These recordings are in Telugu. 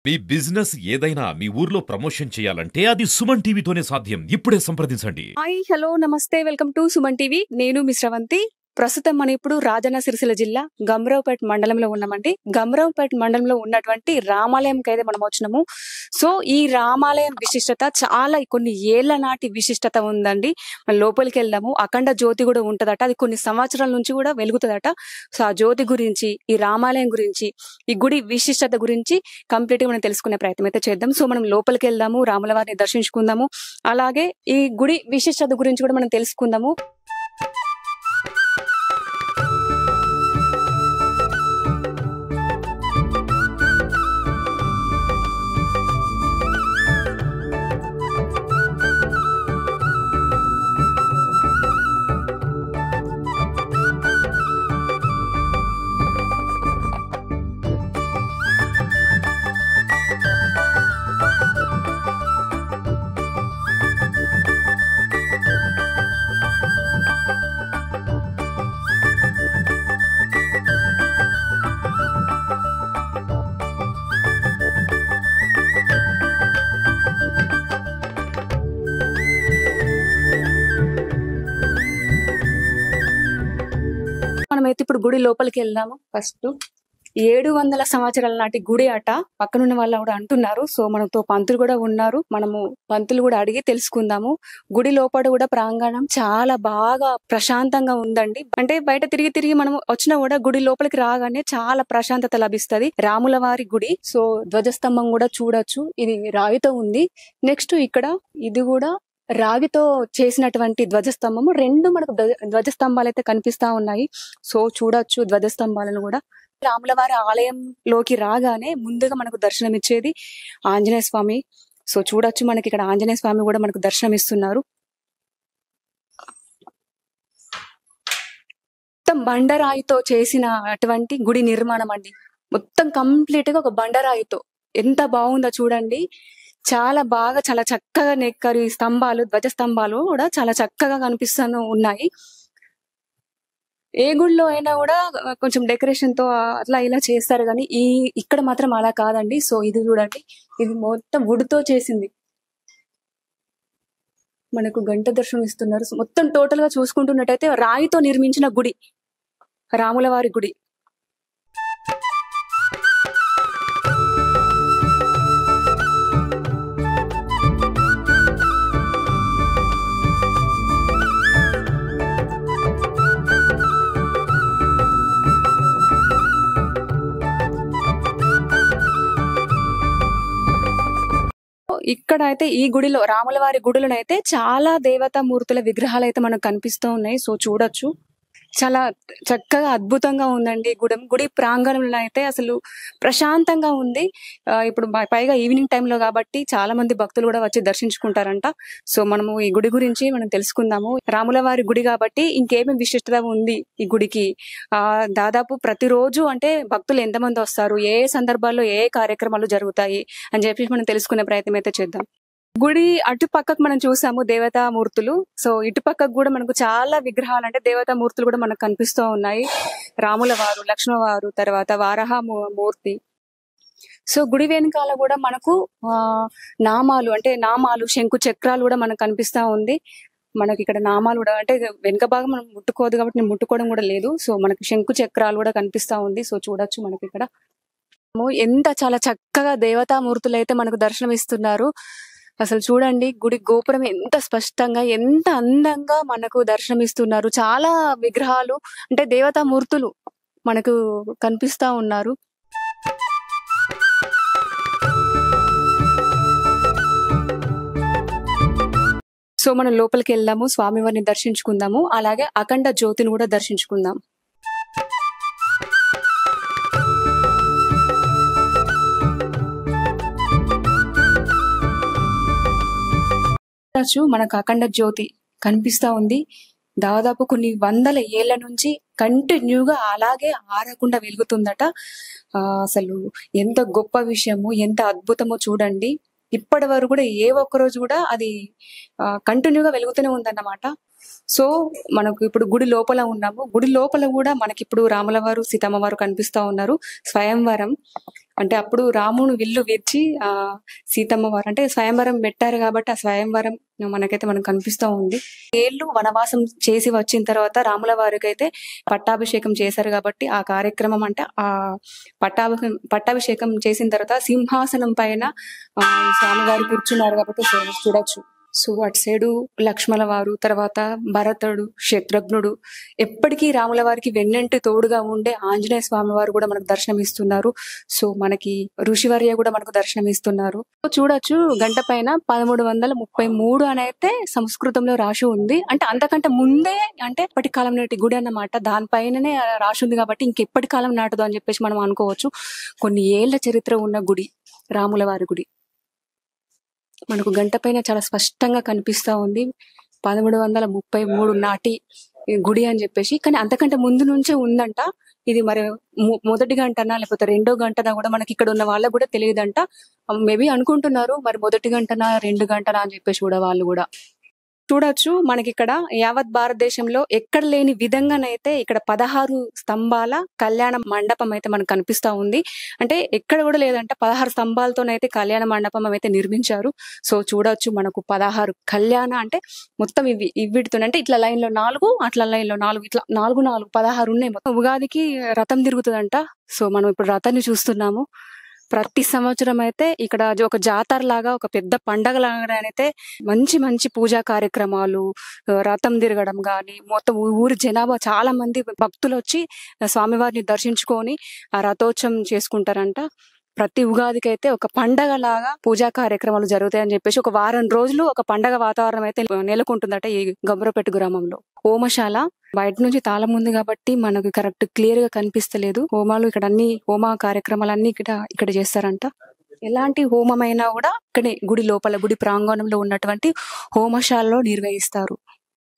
మీ బిజినెస్ ఏదైనా మీ ఊర్లో ప్రమోషన్ చేయాలంటే అది సుమన్ టీవీతోనే సాధ్యం. ఇప్పుడే సంప్రదించండి. హాయ్ హలో నమస్తే వెల్కమ్ టు సుమన్ టీవీ. నేను మీ శ్రవంతి. ప్రస్తుతం మనం ఇప్పుడు రాజన్న సిరిసిల్ల జిల్లా గంభీరావుపేట మండలంలో ఉన్నామండి. గంభీరావుపేట మండలంలో ఉన్నటువంటి రామాలయంకి అయితే మనం వచ్చినాము. సో ఈ రామాలయం విశిష్టత చాలా కొన్ని ఏళ్ల నాటి విశిష్టత ఉందండి. మనం లోపలికి వెళ్దాము. అఖండ జ్యోతి కూడా ఉంటదట. అది కొన్ని సంవత్సరాల నుంచి కూడా వెలుగుతుందట. సో ఆ జ్యోతి గురించి, ఈ రామాలయం గురించి, ఈ గుడి విశిష్టత గురించి కంప్లీట్ గా మనం తెలుసుకునే ప్రయత్నం అయితే చేద్దాం. సో మనం లోపలికి వెళ్దాము, రాముల వారిని దర్శించుకుందాము. అలాగే ఈ గుడి విశిష్టత గురించి కూడా మనం తెలుసుకుందాము. మనమైతే ఇప్పుడు గుడి లోపలికి వెళ్దాము. ఫస్ట్ 700 సంవత్సరాల నాటి గుడి అట. పక్కనున్న వాళ్ళు కూడా అంటున్నారు. సో మనతో పంతులు కూడా ఉన్నారు. మనము పంతులు కూడా అడిగి తెలుసుకుందాము. గుడి లోపల కూడా ప్రాంగణం చాలా బాగా ప్రశాంతంగా ఉందండి. అంటే బయట తిరిగి తిరిగి మనం వచ్చినా కూడా గుడి లోపలికి రాగానే చాలా ప్రశాంతత లభిస్తది. రాముల వారి గుడి. సో ధ్వజస్తంభం కూడా చూడొచ్చు. ఇది రాయితో ఉంది. నెక్స్ట్ ఇక్కడ ఇది కూడా రాగితో చేసినటువంటి ధ్వజస్తంభము. రెండు మనకు ధ్వజస్తంభాలు అయితే కనిపిస్తా ఉన్నాయి. సో చూడొచ్చు ధ్వజస్తంభాలను కూడా. రాములవారి ఆలయంలోకి రాగానే ముందుగా మనకు దర్శనం ఇచ్చేది ఆంజనేయ స్వామి. సో చూడొచ్చు మనకి ఇక్కడ ఆంజనేయ స్వామి కూడా మనకు దర్శనం ఇస్తున్నారు. మొత్తం బండరాయితో చేసిన అటువంటి గుడి నిర్మాణం అండి. మొత్తం కంప్లీట్ గా ఒక బండరాయితో. ఎంత బాగుందో చూడండి. చాలా బాగా చాలా చక్కగా నెక్కరు. ఈ స్తంభాలు, ధ్వజస్తంభాలు కూడా చాలా చక్కగా కనిపిస్తూ ఉన్నాయి. ఏ గుడిలో అయినా కూడా కొంచెం డెకరేషన్ తో అట్లా ఇలా చేస్తారు కానీ ఇక్కడ మాత్రం అలా కాదండి. సో ఇది చూడండి, ఇది మొత్తం వుడ్తో చేసింది. మనకు గంట దర్శనం ఇస్తున్నారు. మొత్తం టోటల్ గా చూసుకుంటున్నట్టయితే రాయితో నిర్మించిన గుడి, రాముల వారి గుడి. ఇక్కడ అయితే ఈ గుడిలో, రాముల వారి గుడిలోనైతే చాలా దేవతా మూర్తుల విగ్రహాలు అయితే మనకు కనిపిస్తూ ఉన్నాయి. సో చూడొచ్చు, చాలా చక్కగా అద్భుతంగా ఉందండి గుడి ప్రాంగణంలో అయితే అసలు ప్రశాంతంగా ఉంది. ఇప్పుడు పైగా ఈవినింగ్ టైంలో కాబట్టి చాలా మంది భక్తులు కూడా వచ్చి దర్శించుకుంటారంట. సో మనము ఈ గుడి గురించి మనం తెలుసుకుందాము. రాముల వారి గుడి కాబట్టి ఇంకేమేమి విశిష్టత ఉంది ఈ గుడికి, దాదాపు ప్రతిరోజు అంటే భక్తులు ఎంతమంది వస్తారు, ఏ సందర్భాల్లో ఏ కార్యక్రమాలు జరుగుతాయి అని చెప్పి మనం తెలుసుకునే ప్రయత్నం అయితే చేద్దాం. గుడి అటు పక్కకు మనం చూసాము దేవతా మూర్తులు. సో ఇటు పక్కకు కూడా మనకు చాలా విగ్రహాలు అంటే దేవతా మూర్తులు కూడా మనకు కనిపిస్తూ ఉన్నాయి. రాముల వారు, లక్ష్మణవారు, తర్వాత వారాహ మూర్తి. సో గుడి వెనకాల కూడా మనకు నామాలు, శంకు చక్రాలు కూడా మనకు కనిపిస్తా ఉంది. మనకి ఇక్కడ నామాలు కూడా అంటే వెనుక భాగం మనం ముట్టుకోదు కాబట్టి నేను ముట్టుకోవడం కూడా లేదు. సో మనకి శంకు చక్రాలు కూడా కనిపిస్తా ఉంది. సో చూడొచ్చు మనకి ఇక్కడ ఎంత చాలా చక్కగా దేవతా మూర్తులు అయితే మనకు దర్శనం ఇస్తున్నారు. అసలు చూడండి గుడి గోపురం ఎంత స్పష్టంగా, ఎంత అందంగా మనకు దర్శనమిస్తున్నారు. చాలా విగ్రహాలు అంటే దేవతా మూర్తులు మనకు కనిపిస్తా ఉన్నారు. సో మనం లోపలికి వెళ్దాము, స్వామివారిని దర్శించుకుందాము. అలాగే అఖండ జ్యోతిని కూడా దర్శించుకుందాం. మనకు అఖండ జ్యోతి కనిపిస్తా ఉంది. దాదాపు కొన్ని వందల ఏళ్ల నుంచి కంటిన్యూగా అలాగే ఆరకుండా వెలుగుతుందట. అసలు ఎంత గొప్ప విషయము, ఎంత అద్భుతమో చూడండి. ఇప్పటి వరకు కూడా ఏ ఒక్క రోజు కూడా అది కంటిన్యూగా వెలుగుతూనే ఉందన్నమాట. సో మనకు ఇప్పుడు గుడి లోపల ఉన్నాము. గుడి లోపల కూడా మనకి ఇప్పుడు రాముల వారు, సీతమ్మ వారు కనిపిస్తా ఉన్నారు. స్వయంవరం అంటే అప్పుడు రాముడు విల్లు విరిచి సీతమ్మ వారు అంటే స్వయంవరం పెట్టారు కాబట్టి ఆ స్వయంవరం మనకు కనిపిస్తూ ఉంది. ఏళ్ళు వనవాసం చేసి వచ్చిన తర్వాత రాముల వారికి అయితే పట్టాభిషేకం చేశారు కాబట్టి ఆ కార్యక్రమం అంటే ఆ పట్టాభిషేకం చేసిన తర్వాత సింహాసనం పైన స్వామివారు కూర్చున్నారు కాబట్టి చూడొచ్చు. సో అటు సైడు లక్ష్మణ వారు, తర్వాత భరతుడు, శత్రుఘ్నుడు, ఎప్పటికీ రాముల వారికి వెన్నంటి తోడుగా ఉండే ఆంజనేయ స్వామి వారు కూడా మనకు దర్శనం ఇస్తున్నారు. సో మనకి ఋషివర్య కూడా మనకు దర్శనం ఇస్తున్నారు. చూడొచ్చు గంట పైన 1333 అని అయితే సంస్కృతంలో రాసి ఉంది. అంటే అంతకంటే ముందే అంటే ఎప్పటి కాలం నాటి గుడి అన్నమాట. దానిపైననే రాసి ఉంది కాబట్టి ఇంకెప్పటి కాలం నాటుదో అని చెప్పేసి మనం అనుకోవచ్చు. కొన్ని ఏళ్ల చరిత్ర ఉన్న గుడి రాముల వారి గుడి మనకు గంట పైన చాలా స్పష్టంగా కనిపిస్తా ఉంది. 1333 నాటి గుడి అని చెప్పేసి. కానీ అంతకంటే ముందు నుంచే ఉందంట. ఇది మరి మొదటి గంటనా లేకపోతే రెండో గంటనా కూడా మనకి ఇక్కడ ఉన్న వాళ్ళకు కూడా తెలియదంట. మేబీ అనుకుంటున్నారు మరి మొదటి గంటనా 2 గంటనా అని చెప్పేసి కూడా వాళ్ళు కూడా. చూడొచ్చు మనకి ఇక్కడ యావత్ భారతదేశంలో ఎక్కడ లేని విధంగానైతే ఇక్కడ 16 స్తంభాల కళ్యాణ మండపం అయితే మనకు కనిపిస్తా ఉంది. అంటే ఎక్కడ కూడా లేదంట 16 స్తంభాలతోనైతే కళ్యాణ మండపం అయితే నిర్మించారు. సో చూడొచ్చు మనకు 16 కళ్యాణ అంటే మొత్తం వీటితో అంటే ఇట్లా లైన్ లో 4 అట్లా లైన్ లో 4 ఇట్లా 4 16 ఉన్నాయి. మొత్తం ఉగాదికి రథం తిరుగుతుందంట. సో మనం ఇప్పుడు రథాన్ని చూస్తున్నాము. ప్రతి సంవత్సరం అయితే ఇక్కడ ఒక జాతర లాగా ఒక పెద్ద పండగ లాగా అయితే మంచి మంచి పూజా కార్యక్రమాలు, రథం తిరగడం గాని, మొత్తం ఊరి జనాభా చాలా మంది భక్తులు వచ్చి స్వామివారిని దర్శించుకొని ఆ రథోత్సవం చేసుకుంటారంట. ప్రతి ఉగాదికి అయితే ఒక పండగ లాగా పూజా కార్యక్రమాలు జరుగుతాయని చెప్పేసి ఒక వారం రోజులు ఒక పండగ వాతావరణం అయితే నెలకొంటుందట ఈ గంభీరపేట గ్రామంలో. హోమశాల బయట నుంచి తాళం ఉంది కాబట్టి మనకు కరెక్ట్ క్లియర్ గా కనిపిస్తలేదు. హోమాలు ఇక్కడ అన్ని హోమ కార్యక్రమాలన్నీ ఇక్కడ చేస్తారంట. ఎలాంటి హోమమైనా కూడా ఇక్కడే గుడి లోపల గుడి ప్రాంగణంలో ఉన్నటువంటి హోమశాలలో నిర్వహిస్తారు.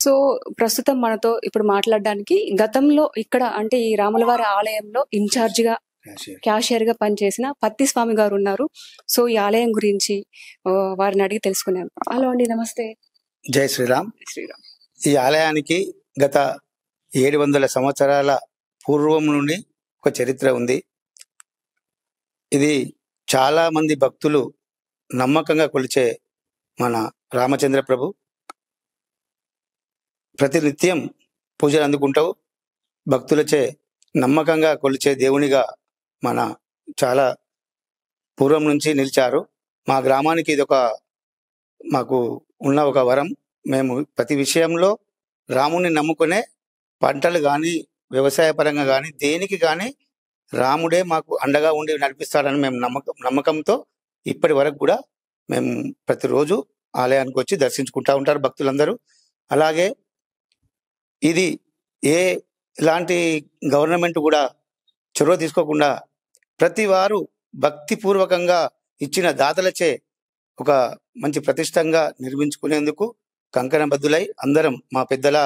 సో ప్రస్తుతం మనతో ఇప్పుడు మాట్లాడడానికి గతంలో ఇక్కడ అంటే ఈ రాములవారి ఆలయంలో ఇన్ఛార్జ్ గా క్యాషియర్ గా పనిచేసిన పత్తి స్వామి గారు ఉన్నారు. సో ఈ ఆలయం గురించి వారిని అడిగి తెలుసుకున్నాను. హలో అండి, నమస్తే. జై శ్రీరామ్. శ్రీరామ్. ఈ ఆలయానికి గత 700 సంవత్సరాల పూర్వం నుండి ఒక చరిత్ర ఉంది. ఇది చాలా మంది భక్తులు నమ్మకంగా కొలిచే మన రామచంద్ర ప్రభు. ప్రతినిత్యం పూజలు అందుకుంటూ భక్తులచే నమ్మకంగా కొలిచే దేవునిగా మన చాలా పూర్వం నుంచి నిలిచారు. మా గ్రామానికి ఇది మాకు ఉన్న ఒక వరం. మేము ప్రతి విషయంలో రాముని నమ్ముకునే పంటలు కానీ వ్యవసాయ పరంగా కానీ దేనికి కానీ రాముడే మాకు అండగా ఉండి నడిపిస్తాడని మేము నమ్మకంతో ఇప్పటి వరకు కూడా మేము ప్రతిరోజు ఆలయానికి వచ్చి దర్శించుకుంటూ ఉంటారు భక్తులందరూ. అలాగే ఇది ఎలాంటి గవర్నమెంట్ కూడా చొరవ తీసుకోకుండా ప్రతి వారు భక్తిపూర్వకంగా ఇచ్చిన దాతలచే ఒక మంచి ప్రతిష్టంగా నిర్మించుకునేందుకు కంకణబద్దులై అందరం మా పెద్దల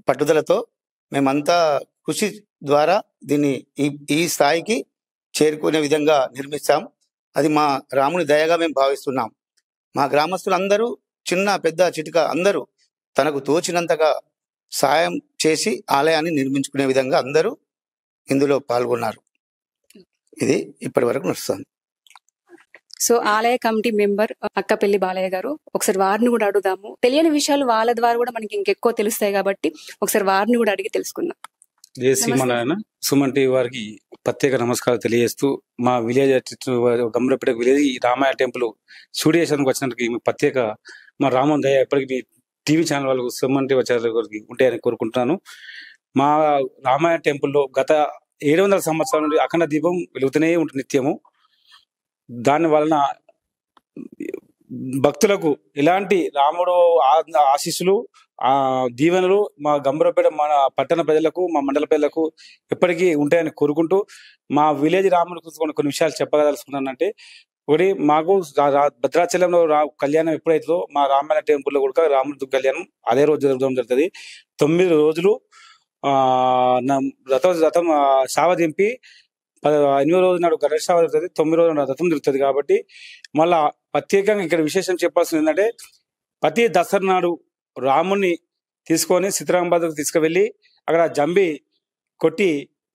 పట్టుదలతో మేమంతా కృషి ద్వారా దీన్ని ఈ స్థాయికి చేరుకునే విధంగా నిర్మిస్తాం. అది మా రాముని దయగా మేము భావిస్తున్నాం. మా గ్రామస్తులందరూ చిన్న పెద్ద చిటిక అందరూ తనకు తోచినంతగా సాయం చేసి ఆలయాన్ని నిర్మించుకునే విధంగా అందరూ ఇందులో పాల్గొన్నారు. ఇది ఇప్పటి వరకు నడుస్తుంది. సో ఆలయ కమిటీ మెంబర్ అక్కపల్లి బాలయ్య గారు, ఒకసారి వారిని కూడా అడుగుదాము. తెలియని విషయాలు వాళ్ళ ద్వారా కూడా మనకి ఇంకెక్కువ తెలుస్తాయి కాబట్టి ఒకసారి వారిని కూడా అడిగి తెలుసుకుందాం. జై శ్రీమన్నారాయణ. సుమన్ టీవీ వారికి ప్రత్యేక నమస్కారాలు తెలియజేస్తూ మా విలేజ్ గంభీరపేట విలేజ్ రామాయ టెంపుల్ స్టూడియేషన్కి వచ్చినందుకు ప్రత్యేక మా రామన్ దయ ఎప్పటికీ మీ టీవీ ఛానల్ వాళ్ళకు సుమన్ టీవీ ఛానల్ వారికి ఉంటాయని కోరుకుంటున్నాను. మా రామాయ టెంపుల్లో గత 700 సంవత్సరాల నుండి అఖండ దీపం వెలుగుతూనే ఉంటుంది నిత్యము. దాని వలన భక్తులకు ఎలాంటి రాముడు ఆశీస్సులు దీవెనలు మా గంభీరపేట మన పట్టణ ప్రజలకు మా మండల ప్రజలకు ఎప్పటికీ ఉంటాయని కోరుకుంటూ మా విలేజ్ రాముడు కొన్ని విషయాలు చెప్పగలుగుతున్నానంటే, ఒకటి మాకు భద్రాచలంలో కళ్యాణం ఎప్పుడైతుందో మా రామాయణ టెంపుల్లో కూడా రాముడి కళ్యాణం అదే రోజు జరగడం జరుగుతుంది. 9 రోజులు రథం సావ దింపి 8వ రోజు నాడు గణేష్ సావ జరుగుతుంది, 9వ రోజు నాడు రథం జరుగుతుంది. కాబట్టి మళ్ళా ప్రత్యేకంగా ఇక్కడ విశేషం చెప్పాల్సింది ఏంటంటే, ప్రతి దసరా నాడు రాముణ్ణి తీసుకొని సీతారామబాద్కు తీసుకువెళ్ళి అక్కడ జంబి కొట్టి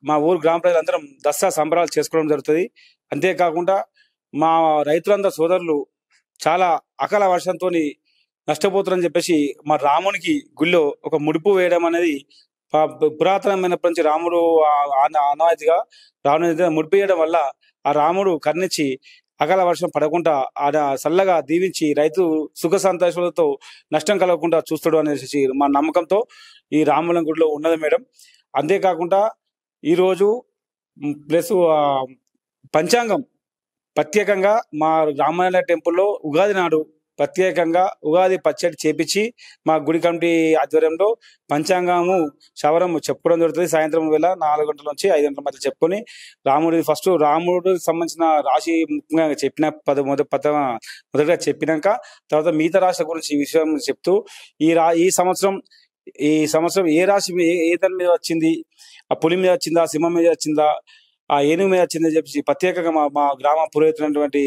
మా ఊరు గ్రామ ప్రజలందరం దసరా సంబరాలు చేసుకోవడం జరుగుతుంది. అంతేకాకుండా మా రైతులందరూ సోదరులు చాలా అకాల వర్షంతో నష్టపోతారని చెప్పేసి మా రామునికి గుళ్ళో ఒక ముడుపు వేయడం అనేది పురాతనమైనప్పటి నుంచి రాముడు ఆనవాయితీగా రాముని ముడిపి వేయడం వల్ల ఆ రాముడు కర్ణించి అకాల వర్షం పడకుండా ఆడ చల్లగా దీవించి రైతు సుఖ సంతోషాలతో నష్టం కలగకుండా చూస్తాడు అనేసి మా నమ్మకంతో ఈ రాముల గుడిలో ఉన్నది మేడం. అంతేకాకుండా ఈరోజు ప్లస్ పంచాంగం ప్రత్యేకంగా మా రామాయణ టెంపుల్లో ఉగాది నాడు ప్రత్యేకంగా ఉగాది పచ్చడి చేపించి మా గుడి కమిటీ ఆధ్వర్యంలో పంచాంగము శవరము చెప్పుకోవడం జరుగుతుంది. సాయంత్రం వేళ 4 గంటల నుంచి 5 గంటల మధ్య చెప్పుకొని రాముడికి సంబంధించిన రాశి ముఖ్యంగా చెప్పిన మొదటగా చెప్పినాక తర్వాత మిగతా రాశి గురించి ఈ విషయం చెప్తూ ఈ సంవత్సరం ఏ రాశి ఏ దాని మీద వచ్చింది, ఆ పులి మీద వచ్చిందా, సింహం మీద వచ్చిందా, ఆ ఏనుగు మీద వచ్చిందని చెప్పి ప్రత్యేకంగా మా గ్రామ పురోహితులైనటువంటి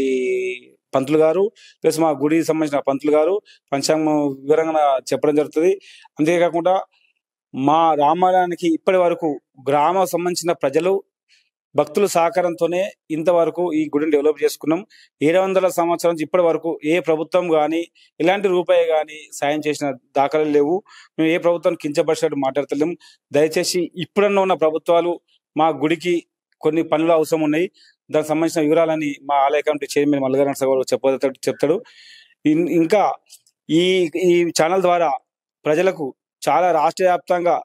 పంతులు గారు ప్లస్ మా గుడికి సంబంధించిన పంతులు గారు పంచాంగం వివరంగా చెప్పడం జరుగుతుంది. అంతేకాకుండా మా రామాలయానికి ఇప్పటి వరకు గ్రామ సంబంధించిన ప్రజలు భక్తుల సహకారంతోనే ఇంతవరకు ఈ గుడిని డెవలప్ చేసుకున్నాం. 700 సంవత్సరాల నుంచి ఇప్పటి వరకు ఏ ప్రభుత్వం కానీ ఇలాంటి రూపాయి కానీ సాయం చేసిన దాఖలు లేవు. మేము ఏ ప్రభుత్వం కించపరిచినట్టు మాట్లాడతలేము. దయచేసి ఇప్పుడన్నా ఉన్న ప్రభుత్వాలు మా గుడికి కొన్ని పనులు అవసరం ఉన్నాయి, దానికి సంబంధించిన వివరాలని మా ఆలయ కమిటీ చైర్మన్ మల్లిగారు చెప్తాడు. ఇంకా ఈ ఛానల్ ద్వారా ప్రజలకు చాలా రాష్ట్ర వ్యాప్తంగా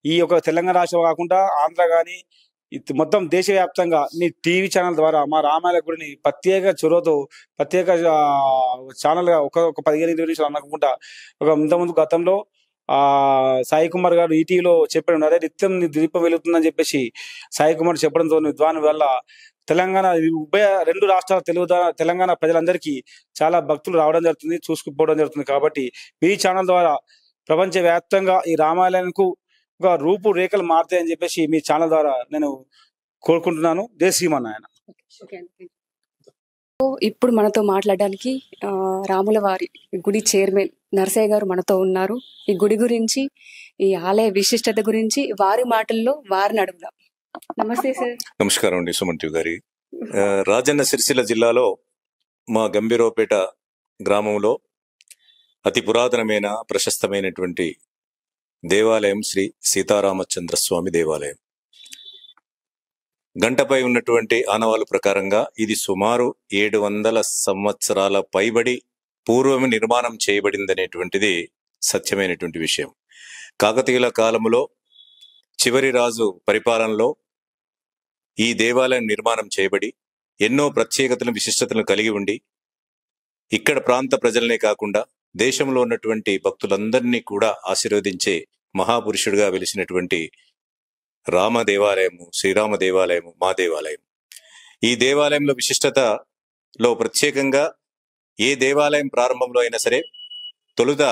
ఈ యొక్క తెలంగాణ రాష్ట్రం కాకుండా ఆంధ్ర కానీ మొత్తం దేశవ్యాప్తంగా మీ టీవీ ఛానల్ ద్వారా మా రామాయణ గుడిని ప్రత్యేక చొరవతో ప్రత్యేక ఛానల్ గా ఒక 15-20 నిమిషాలు అనుకుంటా ఇంతకుముందు గతంలో సాయి కుమార్ గారు ఈటీవీలో చెప్పడం అదే నిత్యం దీపం వెలుగుతుందని చెప్పేసి సాయి కుమార్ చెప్పడంతో దాని వల్ల తెలంగాణ రెండు రాష్ట్రాల తెలంగాణ ప్రజలందరికీ చాలా భక్తులు రావడం జరుగుతుంది, చూసుకుపోవడం జరుగుతుంది. కాబట్టి మీ ఛానల్ ద్వారా ప్రపంచ వ్యాప్తంగా ఈ రామాలయానికి ఒక రూపు రేఖలు మారుతాయని చెప్పేసి మీ ఛానల్ ద్వారా నేను కోరుకుంటున్నాను. జై శ్రీమన్నారాయణ. ఇప్పుడు మనతో మాట్లాడడానికి రాముల వారి గుడి చైర్మన్ నరసయ్య గారు మనతో ఉన్నారు. ఈ గుడి గురించి, ఈ ఆలయ విశిష్టత గురించి వారి మాటల్లో వారిని అడుగుదాం. నమస్తే సార్. నమస్కారం అండి సుమన్ టీవీ గారి. రాజన్న సిరిసిల్ల జిల్లాలో మా గంభీరావుపేట గ్రామంలో అతి పురాతనమైన ప్రశస్తమైనటువంటి దేవాలయం శ్రీ సీతారామచంద్రస్వామి దేవాలయం. గంటపై ఉన్నటువంటి ఆనవాళ్ళ ప్రకారంగా ఇది సుమారు 700 సంవత్సరాల పైబడి పూర్వమే నిర్మాణం చేయబడిందనేటువంటిది సత్యమైనటువంటి విషయం. కాకతీయుల కాలములో చివరి రాజు పరిపాలనలో ఈ దేవాలయం నిర్మాణం చేయబడి ఎన్నో ప్రత్యేకతలను విశిష్టతలను కలిగి ఉండి ఇక్కడ ప్రాంత ప్రజలనే కాకుండా దేశంలో ఉన్నటువంటి భక్తులందరినీ కూడా ఆశీర్వదించే మహాపురుషుడిగా వెలిసినటువంటి రామ దేవాలయము, శ్రీరామ దేవాలయము, మా దేవాలయం. ఈ దేవాలయంలో విశిష్టతలో ప్రత్యేకంగా ఏ దేవాలయం ప్రారంభంలో అయినా సరే తొలుత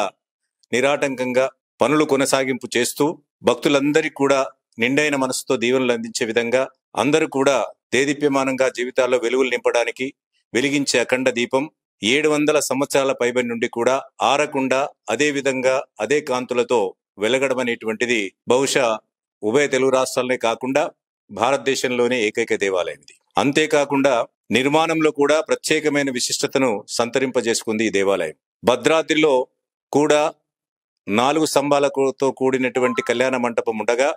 నిరాటంకంగా పనులు కొనసాగింపు చేస్తూ భక్తులందరికీ కూడా నిండైన మనసుతో దీవెనలు అందించే విధంగా అందరూ కూడా దేదీప్యమానంగా జీవితాల్లో వెలుగులు నింపడానికి వెలిగించే అఖండ దీపం 700 సంవత్సరాల పైబడి నుండి కూడా ఆరకుండా అదే విధంగా అదే కాంతులతో వెలగడం అనేటువంటిది బహుశా ఉభయ తెలుగు రాష్ట్రాలనే కాకుండా భారతదేశంలోనే ఏకైక దేవాలయం ఇది. అంతేకాకుండా నిర్మాణంలో కూడా ప్రత్యేకమైన విశిష్టతను సంతరింపజేసుకుంది ఈ దేవాలయం. భద్రాద్రిలో కూడా 4 స్తంభాలతో కూడినటువంటి కళ్యాణ మంటపం ఉండగా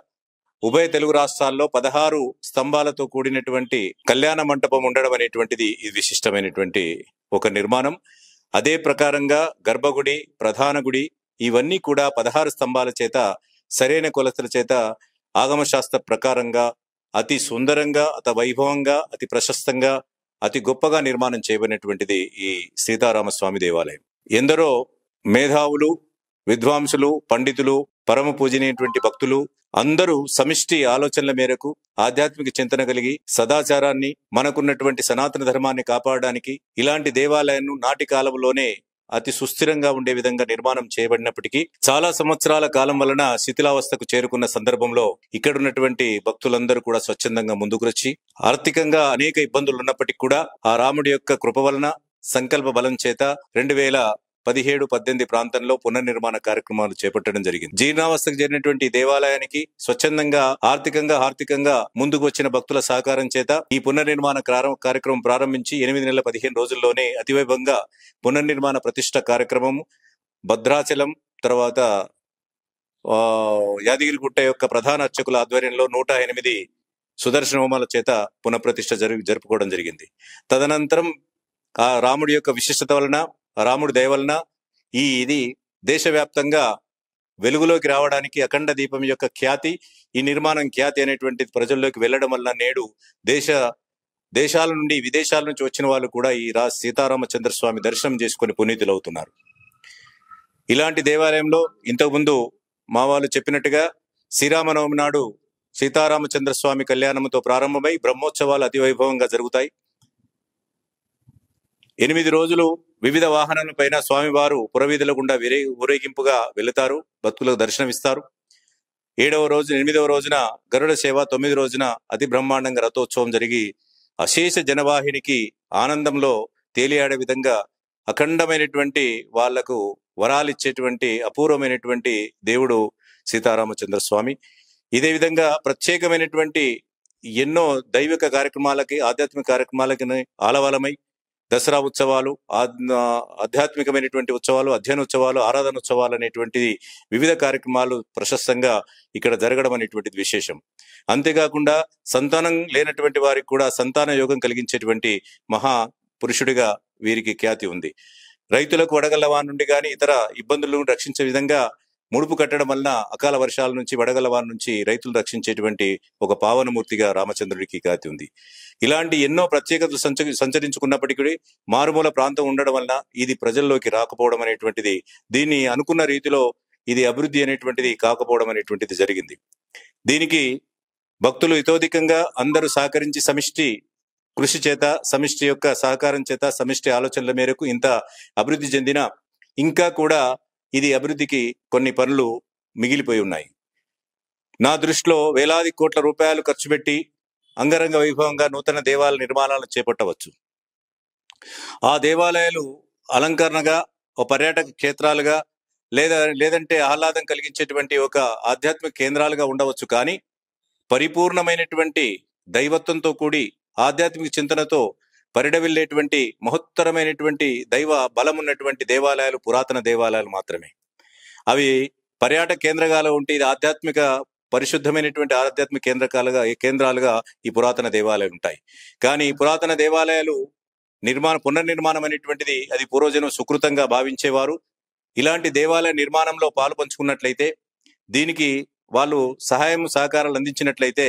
ఉభయ తెలుగు రాష్ట్రాల్లో 16 స్తంభాలతో కూడినటువంటి కళ్యాణ మంటపం ఉండడం అనేటువంటిది ఇది విశిష్టమైనటువంటి ఒక నిర్మాణం. అదే ప్రకారంగా గర్భగుడి, ప్రధాన గుడి ఇవన్నీ కూడా 16 స్తంభాల చేత సరైన కొలతల చేత ఆగమశాస్త్ర ప్రకారంగా అతి సుందరంగా, అతి వైభవంగా, అతి ప్రశస్తంగా, అతి గొప్పగా నిర్మాణం చేయబడినటువంటిది ఈ సీతారామస్వామి దేవాలయం. ఎందరో మేధావులు, విద్వాంసులు, పండితులు, పరమ పూజనీయటువంటి భక్తులు అందరూ సమిష్టి ఆలోచనల మేరకు ఆధ్యాత్మిక చింతన కలిగి సదాచారాన్ని, మనకున్నటువంటి సనాతన ధర్మాన్ని కాపాడడానికి ఇలాంటి దేవాలయాన్ని నాటి కాలంలోనే అతి సుస్థిరంగా ఉండే విధంగా నిర్మాణం చేయబడినప్పటికీ చాలా సంవత్సరాల కాలం వలన శిథిలావస్థకు చేరుకున్న సందర్భంలో ఇక్కడ ఉన్నటువంటి భక్తులందరూ కూడా స్వచ్ఛందంగా ముందుకు వచ్చి ఆర్థికంగా అనేక ఇబ్బందులు ఉన్నప్పటికీ కూడా ఆ రాముడి యొక్క కృప వలన, సంకల్ప బలం చేత 17, 18 ప్రాంతంలో పునర్నిర్మాణ కార్యక్రమాలు చేపట్టడం జరిగింది. జీర్ణావస్థకు చేరినటువంటి దేవాలయానికి స్వచ్ఛందంగా ఆర్థికంగా ముందుకు వచ్చిన భక్తుల సహకారం చేత ఈ పునర్నిర్మాణ కార్యక్రమం ప్రారంభించి 8 నెలల 15 రోజుల్లోనే అతివైభవంగా పునర్నిర్మాణ ప్రతిష్ట కార్యక్రమం భద్రాచలం తర్వాత యాదగిరిగుట్ట యొక్క ప్రధాన అర్చకుల ఆధ్వర్యంలో 108 సుదర్శన హోమాల చేత పునఃప్రతిష్ఠ జరుపుకోవడం జరిగింది. తదనంతరం ఆ రాముడి యొక్క విశిష్టత వలన, రాముడి దయ వలన ఇది దేశవ్యాప్తంగా వెలుగులోకి రావడానికి అఖండ దీపం యొక్క ఖ్యాతి, ఈ నిర్మాణం ఖ్యాతి అనేటువంటిది ప్రజల్లోకి వెళ్లడం వల్ల నేడు దేశాల నుండి విదేశాల నుంచి వచ్చిన వాళ్ళు కూడా ఈ సీతారామచంద్ర స్వామి దర్శనం చేసుకుని పునీతులవుతున్నారు. ఇలాంటి దేవాలయంలో ఇంతకుముందు మా వాళ్ళు చెప్పినట్టుగా శ్రీరామనవమి నాడు సీతారామచంద్ర స్వామి కళ్యాణంతో ప్రారంభమై బ్రహ్మోత్సవాలు అతివైభవంగా జరుగుతాయి. 8 రోజులు వివిధ వాహనాలపైన స్వామివారు పురవీధుల గుండా ఊరేగింపుగా వెళుతారు, భక్తులకు దర్శనమిస్తారు. 8వ రోజున గరుడ సేవ, 9 రోజున అతి బ్రహ్మాండంగా రథోత్సవం జరిగి అశేష జనవాహినికి ఆనందంలో తేలియాడే విధంగా అఖండమైనటువంటి వాళ్లకు వరాలిచ్చేటువంటి అపూర్వమైనటువంటి దేవుడు సీతారామచంద్ర స్వామి. ఇదే విధంగా ప్రత్యేకమైనటువంటి ఎన్నో దైవిక కార్యక్రమాలకి, ఆధ్యాత్మిక కార్యక్రమాలకి ఆలవాలమై దసరా ఉత్సవాలు, ఆధ్యాత్మికమైనటువంటి ఉత్సవాలు, అధ్యయన ఉత్సవాలు, ఆరాధన ఉత్సవాలు అనేటువంటి వివిధ కార్యక్రమాలు ప్రశస్తంగా ఇక్కడ జరగడం అనేటువంటిది విశేషం. అంతేకాకుండా సంతానం లేనటువంటి వారికి కూడా సంతాన యోగం కలిగించేటువంటి మహా పురుషుడిగా వీరికి ఖ్యాతి ఉంది. రైతులకు వడగళ్ల నుండి కానీ ఇతర ఇబ్బందులను రక్షించే విధంగా ముడుపు కట్టడం వలన అకాల వర్షాల నుంచి, వడగళ్ల నుంచి రైతులు రక్షించేటువంటి ఒక పావనమూర్తిగా రామచంద్రుడికి ఖ్యాతి ఉంది. ఇలాంటి ఎన్నో ప్రత్యేకతలు సంచరించుకున్నప్పటికీ మారుమూల ప్రాంతం ఉండడం వలన ఇది ప్రజల్లోకి రాకపోవడం అనేటువంటిది, దీన్ని అనుకున్న రీతిలో ఇది అభివృద్ధి అనేటువంటిది కాకపోవడం అనేటువంటిది జరిగింది. దీనికి భక్తులు ఇతోధికంగా అందరూ సహకరించి సమిష్టి కృషి చేత, సమిష్టి యొక్క సహకారం చేత, సమిష్టి ఆలోచనల మేరకు ఇంత అభివృద్ధి చెందిన ఇంకా కూడా ఇది అభివృద్ధికి కొన్ని పనులు మిగిలిపోయి ఉన్నాయి. నా దృష్టిలో వేలాది కోట్ల రూపాయలు ఖర్చు పెట్టి అంగరంగ వైభవంగా నూతన దేవాలయ నిర్మాణాలను చేపట్టవచ్చు. ఆ దేవాలయాలు అలంకరణగా, ఒక పర్యాటక క్షేత్రాలుగా లేదంటే ఆహ్లాదం కలిగించేటువంటి ఒక ఆధ్యాత్మిక కేంద్రాలుగా ఉండవచ్చు. కానీ పరిపూర్ణమైనటువంటి దైవత్వంతో కూడి ఆధ్యాత్మిక చింతనతో పరిడవిల్లేటువంటి మహత్తరమైనటువంటి దైవ బలం ఉన్నటువంటి దేవాలయాలు పురాతన దేవాలయాలు మాత్రమే. అవి పర్యాటక కేంద్రాలుగా ఉంటే ఇది ఆధ్యాత్మిక పరిశుద్ధమైనటువంటి ఆధ్యాత్మిక కేంద్రాలుగా ఈ పురాతన దేవాలయాలు ఉంటాయి. కానీ పురాతన దేవాలయాలు పునర్నిర్మాణం అనేటువంటిది అది పూర్వజనం సుకృతంగా భావించేవారు. ఇలాంటి దేవాలయ నిర్మాణంలో పాలు పంచుకున్నట్లయితే, దీనికి వాళ్ళు సహకారాలు అందించినట్లయితే,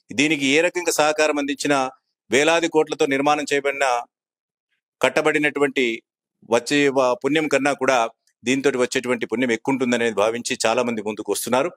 దీనికి ఏ రకంగా సహకారం అందించినా వేలాది కోట్లతో నిర్మాణం చేయబడిన కట్టబడినటువంటి వచ్చే పుణ్యం కన్నా కూడా దీంతో వచ్చేటువంటి పుణ్యం ఎక్కువ ఉంటుందనేది భావించి చాలా మంది ముందుకు వస్తున్నారు.